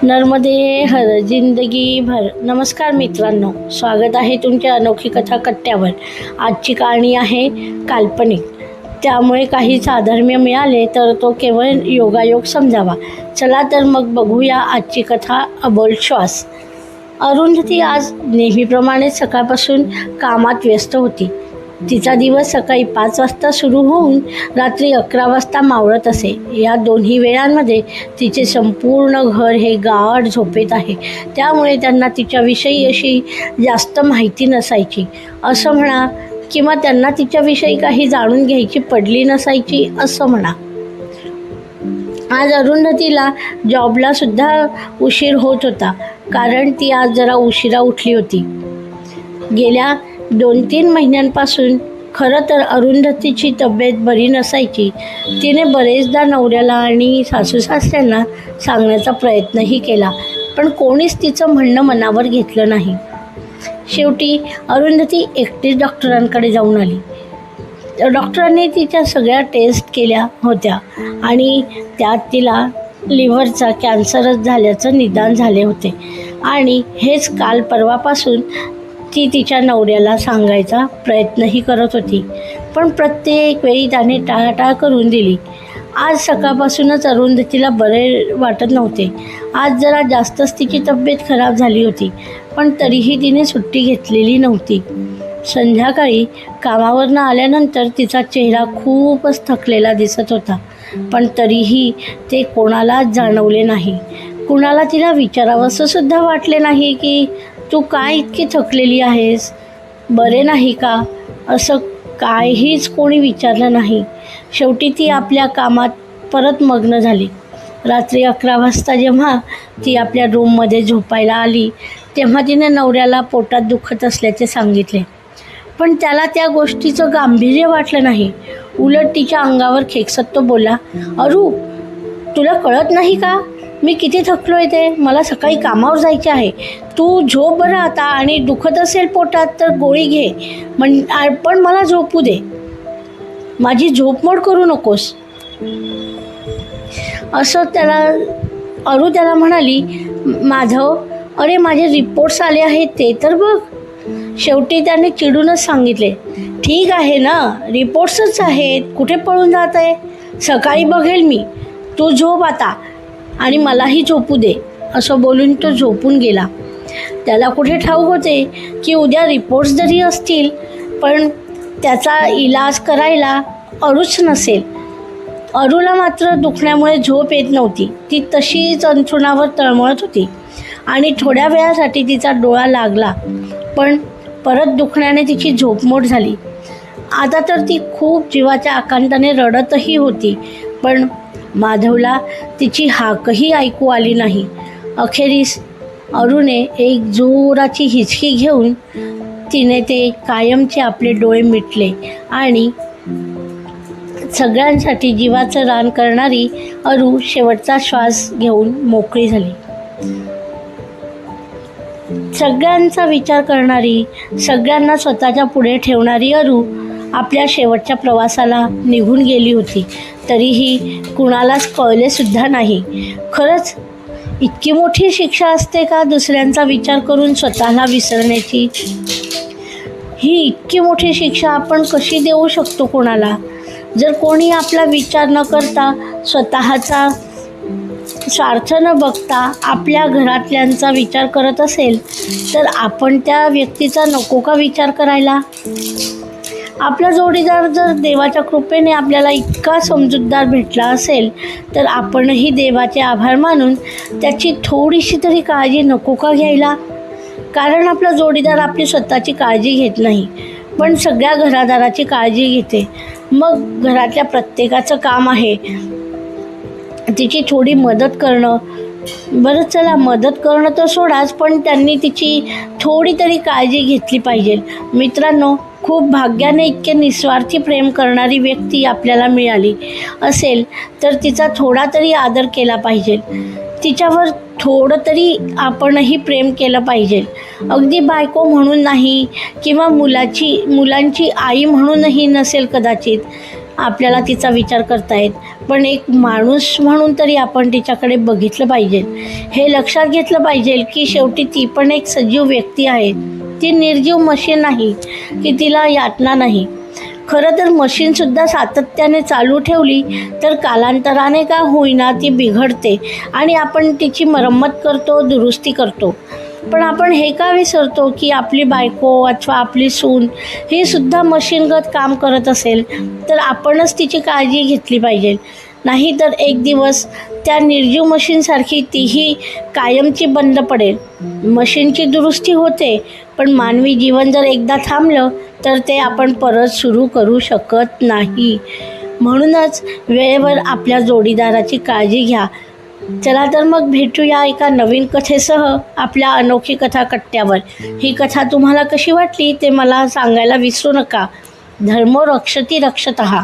नर्मदे हर जिंदगी भर. नमस्कार मित्रांनो, स्वागत आहे तुमच्या अनोखी कथा कट्ट्यावर. आजची कहाणी आहे काल्पनिक, त्यामुळे काही साधर्म्य मिळाले तर तो केवळ योगायोग समजावा. चला तर मग बघूया आजची कथा अबोल श्वास. अरुंधती आज नेहमीप्रमाणे सकाळपासून कामात व्यस्त होती. तिचा दिवस सकाळी 5 वाजता सुरू होऊन रात्री 11 वाजता मावळत असे. या दोन्ही वेळांमध्ये तिचे संपूर्ण घर हे गाढ झोपेत आहे, त्यामुळे त्यांना तिच्याविषयी अशी जास्त माहिती नसायची असं म्हणा, किंवा त्यांना तिच्याविषयी काही जाणून घ्यायची पडली नसायची असं म्हणा. आज अरुंधतीला जॉबला सुद्धा उशीर होत होता, कारण ती आज जरा उशिरा उठली होती. गेल्या 2-3 महिन्यांपासून खरं तर अरुंधतीची तब्येत बरी नसायची. तिने बरेचदा नवऱ्याला आणि सासूसासऱ्यांना सांगण्याचा प्रयत्नही केला, पण कोणीच तिचं म्हणणं मनावर घेतलं नाही. शेवटी अरुंधती एकटीच डॉक्टरांकडे जाऊन आली. डॉक्टरांनी तिच्या सगळ्या टेस्ट केल्या होत्या आणि त्यात तिला लिव्हरचा कॅन्सरच झाल्याचं निदान झाले होते. आणि हेच काल परवापासून ती तिच्या नवऱ्याला सांगायचा प्रयत्नही करत होती, पण प्रत्येक वेळी त्याने टाळाटाळ करून दिली. आज सकाळपासूनच अरुंधतीला बरे वाटत नव्हते. आज जरा जास्तच तिची तब्येत खराब झाली होती, पण तरीही तिने सुट्टी घेतलेली नव्हती. संध्याकाळी कामावरनं आल्यानंतर तिचा चेहरा खूपच थकलेला दिसत होता, पण तरीही ते कोणालाच जाणवले नाही. कुणाला तिला विचारावंसं सुद्धा वाटले नाही की तू काय इतकी थकलेली आहेस, बरे नाही का, असं काहीच कोणी विचारलं नाही. शेवटी ती आपल्या कामात परत मग्न झाली. रात्री 11 वाजता जेव्हा ती आपल्या रूममध्ये झोपायला आली, तेव्हा तिने नवऱ्याला पोटात दुखत असल्याचे सांगितले, पण त्याला त्या गोष्टीचं गांभीर्य वाटलं नाही. उलट तिच्या अंगावर खेकसत तो बोलला, अरू, तुला कळत नाही का मी किती थकलो आहे ते? मला सकाळी कामावर जायचे आहे. तू झोप बरं आता, आणि दुखत असेल पोटात तर गोळी घे, पण मला झोपू दे, माझी झोपमोड करू नकोस असं अरू त्याला म्हणाली. माधव, अरे माझे रिपोर्ट्स आले आहेत ते तर बघ. शेवटी त्याने चिडूनच सांगितले, ठीक आहे ना, रिपोर्ट्सच आहेत, कुठे पळून जात आहे, सकाळी बघेल मी, तू झोप आता आणि मलाही झोपू दे असं बोलून तो झोपून गेला. त्याला कुठे ठाऊक होते की उद्या रिपोर्ट्स जरी असतील पण त्याचा इलाज करायला अरूच नसेल. अरूला मात्र दुखण्यामुळे झोप येत नव्हती. ती तशीच अंथरुणावर तळमळत होती आणि थोड्या वेळासाठी तिचा डोळा लागला, पण परत दुखण्याने तिची झोपमोड झाली. आता तर ती खूप जीवाच्या आकांताने रडतही होती, पण माधवला तिची हाकही ऐकू आली नाही. अखेरीस अरूने एक जोराची हिचकी घेऊन तिने ते कायमचे आपले डोळे मिटले आणि सगळ्यांसाठी जीवाचं रान करणारी अरू शेवटचा श्वास घेऊन मोकळी झाली. सगळ्यांचा विचार करणारी, सगळ्यांना स्वतःच्या पुढे ठेवणारी अरू आपल्या शेवटच्या प्रवासाला निघून गेली होती. तरीही कुणालाच कळले सुद्धा नाही. खरंच इतकी मोठी शिक्षा असते का दुसऱ्यांचा विचार करून स्वतःला विसरण्याची? ही इतकी मोठी शिक्षा आपण कशी देऊ शकतो कोणाला? जर कोणी आपला विचार न करता, स्वतःचा स्वार्थ न बघता आपल्या घरातल्यांचा विचार करत असेल, तर आपण त्या व्यक्तीचा नको का विचार करायला? आपला जोडीदार जर देवाच्या कृपेने आपल्याला इतका समजूतदार भेटला असेल, तर आपणही देवाचे आभार मानून त्याची थोडीशी तरी काळजी नको का घ्यायला? कारण आपला जोडीदार आपली स्वतःची काळजी घेत नाही, पण सगळ्या घरादाराची काळजी घेते. मग घरातल्या प्रत्येकाचं काम आहे तिची थोडी मदत करणं. बरं चला, मदत करणं तर सोडाच, पण त्यांनी तिची थोडी तरी काळजी घेतली पाहिजे. मित्रांनो, खूप भाग्याने इतके निस्वार्थी प्रेम करणारी व्यक्ती आपल्याला मिळाली असेल तर तिचा थोडा तरी आदर केला पाहिजे. तिच्यावर थोडं तरी आपणही प्रेम केलं पाहिजे. अगदी बायको म्हणून नाही, किंवा मुलांची आई म्हणूनही नसेल कदाचित, आपल्याला तिचा विचार करतायत, पण एक माणूस म्हणून तरी आपण तिच्याकडे बघितलं पाहिजे. हे लक्षात घेतलं पाहिजे की शेवटी ती पण एक सजीव व्यक्ती आहे. ती निर्जीव मशीन नाही की तिला यातना नाही. खरं तर मशीनसुद्धा सातत्याने चालू ठेवली तर कालांतराने का होईना ती बिघडते आणि आपण तिची मरम्मत करतो, दुरुस्ती करतो. पण आपण हे का विसरतो की आपली बायको अथवा आपली सून ही सुद्धा मशीनगत काम करत असेल तर आपणच तिची काळजी घेतली पाहिजे. नाहीतर एक दिवस त्या निर्जीव मशीनसारखी तीही कायमची बंद पडेल. मशीनची दुरुस्ती होते, पण मानवी जीवन जर एकदा थांबलं तर ते आपण परत सुरू करू शकत नाही. म्हणूनच वेळेवर आपल्या जोडीदाराची काळजी घ्या. चला तर मग भेटूया एका नवीन कथेसह आपल्या अनोखी कथा कट्ट्यावर. ही कथा तुम्हाला कशी वाटली ते मला सांगायला विसरू नका. धर्मो रक्षति रक्षतः.